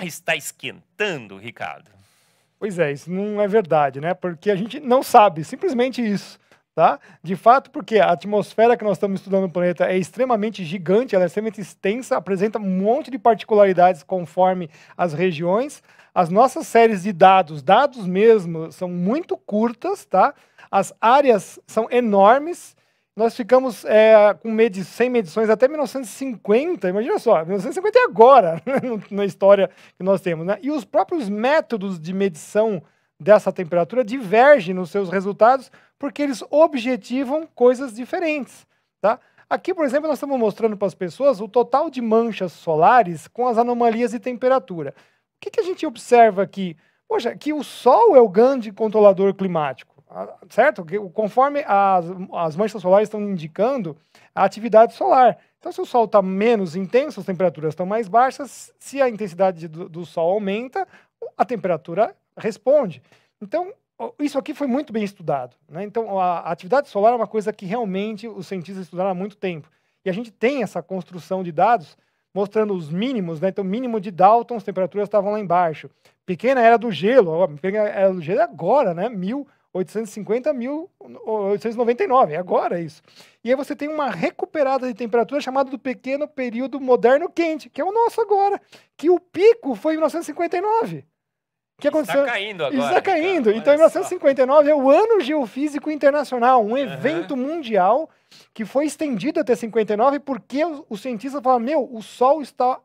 está esquentando, Ricardo? Pois é, isso não é verdade, né? Porque a gente não sabe, simplesmente isso, tá? De fato, porque a atmosfera que nós estamos estudando no planeta é extremamente gigante, ela é extremamente extensa, apresenta um monte de particularidades conforme as regiões. As nossas séries de dados mesmo, são muito curtas, tá? As áreas são enormes. Nós ficamos sem medições até 1950, imagina só, 1950 é agora, na história que nós temos, né? E os próprios métodos de medição dessa temperatura divergem nos seus resultados, porque eles objetivam coisas diferentes, tá? Aqui, por exemplo, nós estamos mostrando para as pessoas o total de manchas solares com as anomalias de temperatura. O que a gente observa aqui? Poxa, que o Sol é o grande controlador climático. Certo? Conforme as manchas solares estão indicando a atividade solar. Então, se o Sol está menos intenso, as temperaturas estão mais baixas. Se a intensidade do Sol aumenta, a temperatura responde. Então, isso aqui foi muito bem estudado, né? Então, a atividade solar é uma coisa que realmente os cientistas estudaram há muito tempo. E a gente tem essa construção de dados mostrando os mínimos, né? Então, mínimo de Dalton, as temperaturas estavam lá embaixo. Pequena era do gelo, pequena era do gelo agora, né? 1850 a 1899, é agora isso. E aí você tem uma recuperada de temperatura chamada do pequeno período moderno quente, que é o nosso agora, que o pico foi em 1959. Que aconteceu? Está caindo agora. Está caindo. Então, em 1959 é o Ano Geofísico Internacional, um evento mundial que foi estendido até 59 porque os cientistas falaram, o Sol está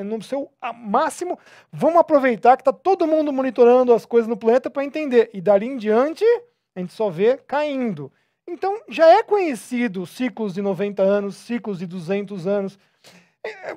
no seu máximo, vamos aproveitar que está todo mundo monitorando as coisas no planeta para entender. E dali em diante, a gente só vê caindo. Então, já é conhecido ciclos de 90 anos, ciclos de 200 anos.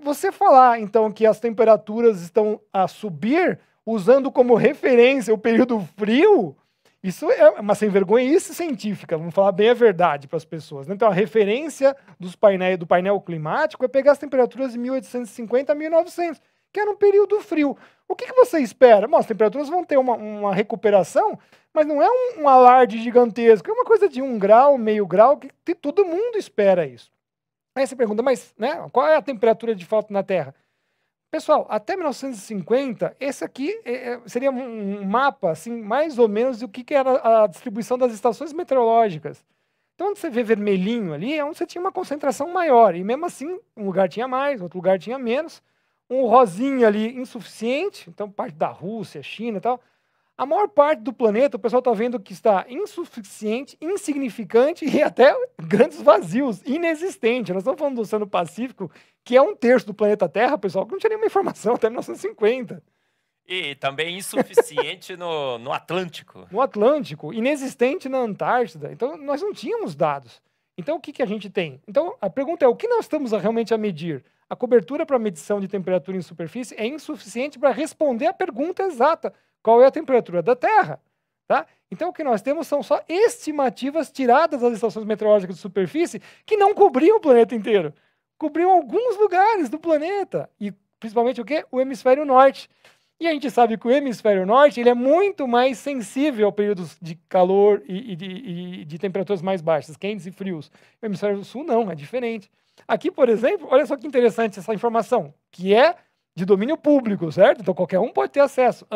Você falar, então, que as temperaturas estão a subir, usando como referência o período frio, isso é uma sem-vergonhice científica, vamos falar bem a verdade para as pessoas. Então, a referência do painel climático é pegar as temperaturas de 1850 a 1900, que era um período frio. O que você espera? Bom, as temperaturas vão ter uma recuperação, mas não é um alarde gigantesco, é uma coisa de 1 grau, meio grau, que todo mundo espera isso. Aí você pergunta, mas qual é a temperatura de fato na Terra? Pessoal, até 1950, esse aqui seria um mapa, assim, mais ou menos do que era a distribuição das estações meteorológicas. Então, onde você vê vermelhinho ali, é onde você tinha uma concentração maior. E mesmo assim, um lugar tinha mais, outro lugar tinha menos. Um rosinha ali insuficiente, então parte da Rússia, China e tal. A maior parte do planeta, o pessoal está vendo que está insuficiente, insignificante e até grandes vazios, inexistente. Nós estamos falando do Oceano Pacífico, que é 1/3 do planeta Terra, pessoal, que não tinha nenhuma informação até 1950. E também insuficiente no Atlântico. No Atlântico, inexistente na Antártida. Então, nós não tínhamos dados. Então, o que a gente tem? Então, a pergunta é, o que nós estamos realmente a medir? A cobertura para medição de temperatura em superfície é insuficiente para responder a pergunta exata. Qual é a temperatura da Terra? Tá? Então, o que nós temos são só estimativas tiradas das estações meteorológicas de superfície que não cobriam o planeta inteiro. Cobriam alguns lugares do planeta. E, principalmente, o quê? O hemisfério norte. E a gente sabe que o hemisfério norte ele é muito mais sensível a períodos de calor e de temperaturas mais baixas, quentes e frios. O hemisfério sul não, é diferente. Aqui, por exemplo, olha só que interessante essa informação, que é de domínio público, certo? Então, qualquer um pode ter acesso.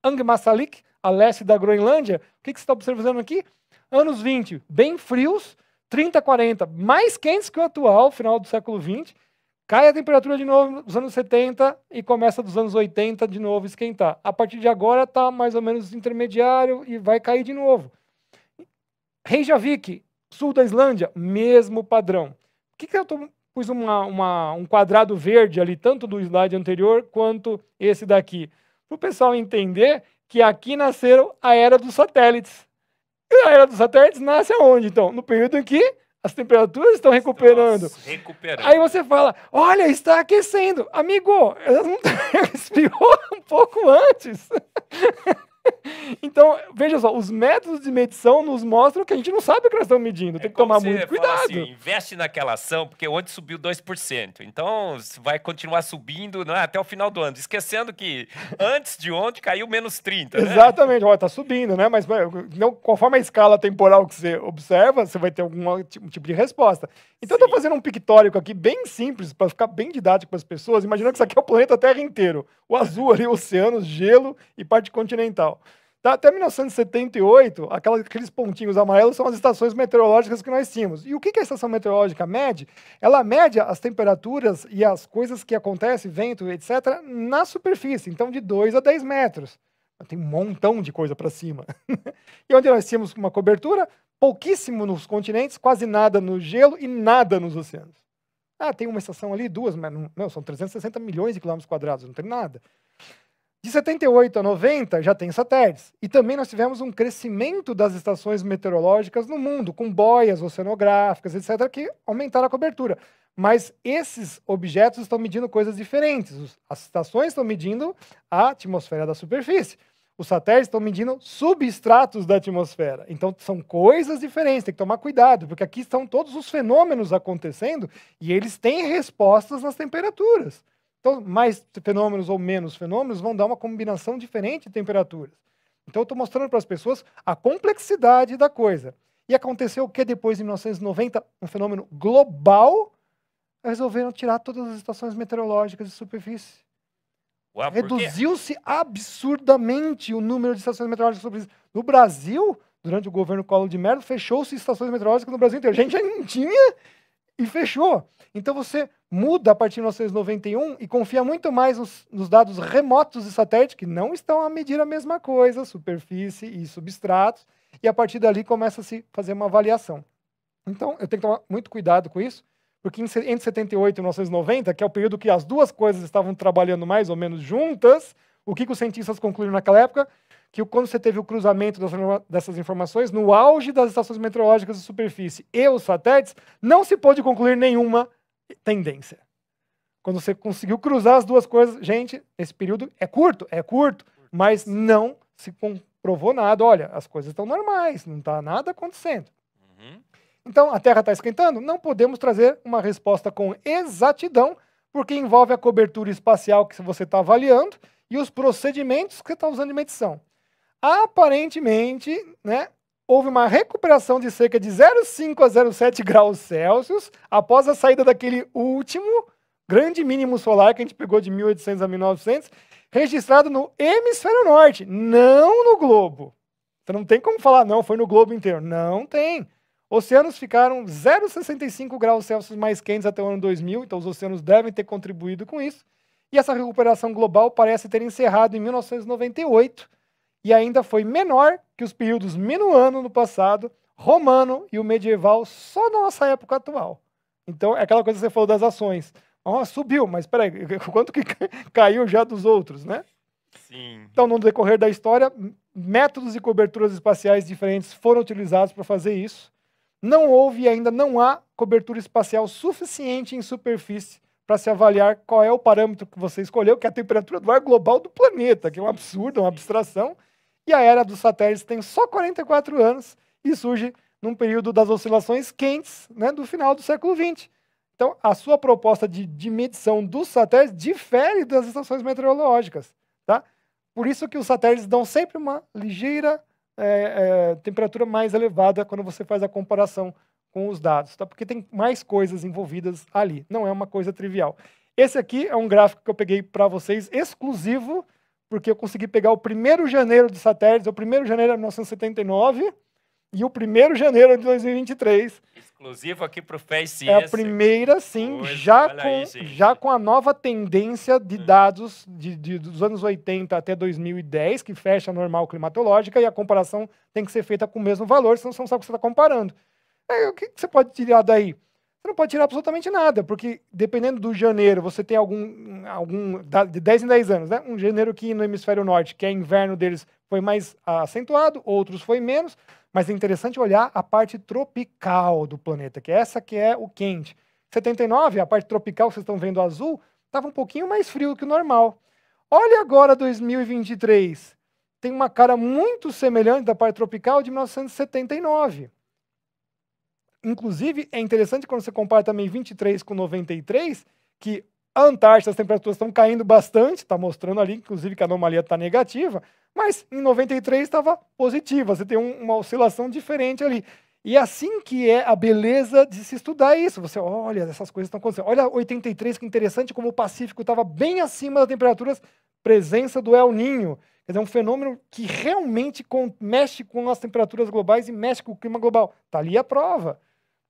Angmastalik, a leste da Groenlândia, o que você está observando aqui? Anos 20, bem frios, 30, 40, mais quentes que o atual, final do século 20, cai a temperatura de novo nos anos 70 e começa dos anos 80 de novo a esquentar. A partir de agora está mais ou menos intermediário e vai cair de novo. Reykjavik, sul da Islândia, mesmo padrão. Por que eu pus um quadrado verde ali, tanto do slide anterior quanto esse daqui? Para o pessoal entender que aqui nasceram a era dos satélites. E a era dos satélites nasce aonde, então? No período em que as temperaturas estão recuperando. Aí você fala, olha, está aquecendo. Amigo, esfriou um pouco antes. Então, veja só, os métodos de medição nos mostram que a gente não sabe o que nós estamos medindo. Tem que tomar muito cuidado. Assim, investe naquela ação, porque ontem subiu 2%. Então, vai continuar subindo, né, até o final do ano. Esquecendo que antes de ontem caiu menos 30%. Né? Exatamente, olha, tá subindo, né? Mas não, conforme a escala temporal que você observa, você vai ter algum tipo de resposta. Então, eu tô fazendo um pictórico aqui bem simples, para ficar bem didático para as pessoas. Imaginando que isso aqui é o planeta Terra inteiro. O azul ali, oceanos, gelo e parte continental. Tá? Até 1978, aqueles pontinhos amarelos são as estações meteorológicas que nós tínhamos. E o que a estação meteorológica mede? Ela mede as temperaturas e as coisas que acontecem, vento, etc., na superfície, então de 2 a 10 metros. Tem um montão de coisa para cima. E onde nós tínhamos uma cobertura, pouquíssimo nos continentes, quase nada no gelo e nada nos oceanos. Ah, tem uma estação ali, duas, mas não, são 360 milhões de quilômetros quadrados, não tem nada. De 78 a 90 já tem satélites. E também nós tivemos um crescimento das estações meteorológicas no mundo, com boias oceanográficas, etc., que aumentaram a cobertura. Mas esses objetos estão medindo coisas diferentes. As estações estão medindo a atmosfera da superfície. Os satélites estão medindo substratos da atmosfera. Então, são coisas diferentes, tem que tomar cuidado, porque aqui estão todos os fenômenos acontecendo e eles têm respostas nas temperaturas. Então, mais fenômenos ou menos fenômenos vão dar uma combinação diferente de temperaturas. Então, eu estou mostrando para as pessoas a complexidade da coisa. E aconteceu o que depois de 1990? Um fenômeno global. Resolveram tirar todas as estações meteorológicas de superfície. Reduziu-se absurdamente o número de estações meteorológicas de superfície. No Brasil, durante o governo Collor de Mello, fechou-se estações meteorológicas no Brasil inteiro. A gente já não tinha e fechou. Então você muda a partir de 1991 e confia muito mais nos dados remotos de satélite, que não estão a medir a mesma coisa, superfície e substratos, e a partir dali começa a se fazer uma avaliação. Então eu tenho que tomar muito cuidado com isso, porque entre 78 e 1990, que é o período que as duas coisas estavam trabalhando mais ou menos juntas, o que os cientistas concluíram naquela época? Que quando você teve o cruzamento dessas informações, no auge das estações meteorológicas de superfície e os satélites, não se pôde concluir nenhuma tendência. Quando você conseguiu cruzar as duas coisas, gente, esse período é curto, mas não se comprovou nada. Olha, as coisas estão normais, não está nada acontecendo. Então, a Terra está esquentando? Não podemos trazer uma resposta com exatidão, porque envolve a cobertura espacial que você está avaliando e os procedimentos que você está usando de medição. Aparentemente, né, houve uma recuperação de cerca de 0,5 a 0,7 graus Celsius após a saída daquele último grande mínimo solar que a gente pegou de 1800 a 1900, registrado no hemisfério norte, não no globo. Então não tem como falar, não, foi no globo inteiro. Não tem. Oceanos ficaram 0,65 graus Celsius mais quentes até o ano 2000, então os oceanos devem ter contribuído com isso. E essa recuperação global parece ter encerrado em 1998 e ainda foi menor que os períodos minuano no passado, romano e o medieval só na nossa época atual. Então é aquela coisa que você falou das ações. Subiu, mas peraí, quanto que caiu já dos outros, né? Sim. Então, no decorrer da história, métodos de coberturas espaciais diferentes foram utilizados para fazer isso. Não houve e ainda não há cobertura espacial suficiente em superfície para se avaliar qual é o parâmetro que você escolheu, que é a temperatura do ar global do planeta, que é um absurdo, uma abstração. E a era dos satélites tem só 44 anos e surge num período das oscilações quentes, né, do final do século XX. Então, a sua proposta de medição dos satélites difere das estações meteorológicas. Tá? Por isso que os satélites dão sempre uma ligeira temperatura mais elevada quando você faz a comparação com os dados, tá? Porque tem mais coisas envolvidas ali, não é uma coisa trivial. Esse aqui é um gráfico que eu peguei para vocês, exclusivo, porque eu consegui pegar o 1º de janeiro de satélites, o 1º de janeiro de 1979 e o 1º de janeiro de 2023. Exclusivo aqui para o Fé e É Ciência. a primeira, sim, já com a nova tendência de dados dos anos 80 até 2010, que fecha a normal climatológica, e a comparação tem que ser feita com o mesmo valor, senão você não sabe o que você está comparando. O que você pode tirar daí? Você não pode tirar absolutamente nada, porque dependendo do janeiro, você tem de 10 em 10 anos, né? Um janeiro que no hemisfério norte, que é inverno deles, foi mais acentuado, outros foi menos, mas é interessante olhar a parte tropical do planeta, que é o quente. 79, a parte tropical, vocês estão vendo azul, estava um pouquinho mais frio que o normal. Olha agora 2023. tem uma cara muito semelhante da parte tropical de 1979. Inclusive, é interessante quando você compara também 23 com 93, que a Antártida, as temperaturas estão caindo bastante, está mostrando ali, inclusive, que a anomalia está negativa, mas em 93 estava positiva, você tem uma oscilação diferente ali. E assim que é a beleza de se estudar isso. Você olha, essas coisas estão acontecendo. Olha 83, que interessante como o Pacífico estava bem acima das temperaturas, presença do El Niño. Quer dizer, um fenômeno que realmente mexe com as temperaturas globais e mexe com o clima global. Está ali a prova.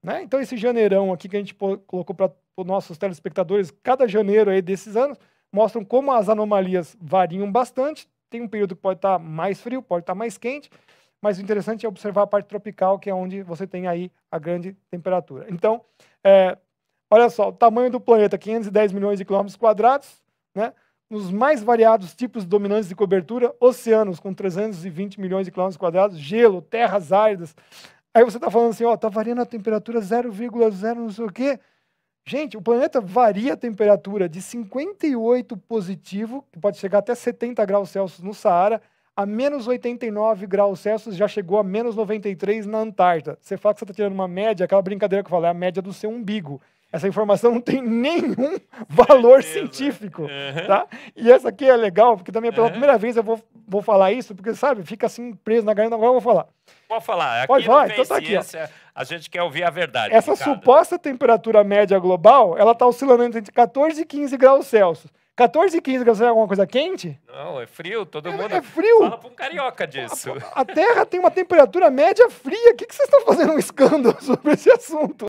Né? Então, esse janeirão aqui que a gente colocou para os nossos telespectadores, cada janeiro aí desses anos, mostram como as anomalias variam bastante. Tem um período que pode estar mais frio, pode estar mais quente, mas o interessante é observar a parte tropical, que é onde você tem aí a grande temperatura. Então, olha só, o tamanho do planeta, 510 milhões de quilômetros quadrados, né? Nos mais variados tipos dominantes de cobertura, oceanos com 320 milhões de quilômetros quadrados, gelo, terras áridas. Aí você está falando assim, ó, está variando a temperatura 0,0 não sei o quê. Gente, o planeta varia a temperatura de 58 positivo, que pode chegar até 70 graus Celsius no Saara, a menos 89 graus Celsius, já chegou a menos 93 na Antártida. Você fala que você está tirando uma média, aquela brincadeira que eu falei, é a média do seu umbigo. Essa informação não tem nenhum valor científico, tá? E essa aqui é legal, porque também pela primeira vez eu vou falar isso, porque, sabe, fica assim preso na garganta, agora eu vou falar. Pode falar. Aqui pode falar? Então tá aqui, ciência, a gente quer ouvir a verdade. Essa suposta temperatura média global, ela está oscilando entre 14 e 15 graus Celsius. 14 e 15 graus Celsius é alguma coisa quente? Não, é frio, todo mundo é frio. Fala para um carioca disso. A Terra tem uma temperatura média fria. O que vocês estão fazendo um escândalo sobre esse assunto?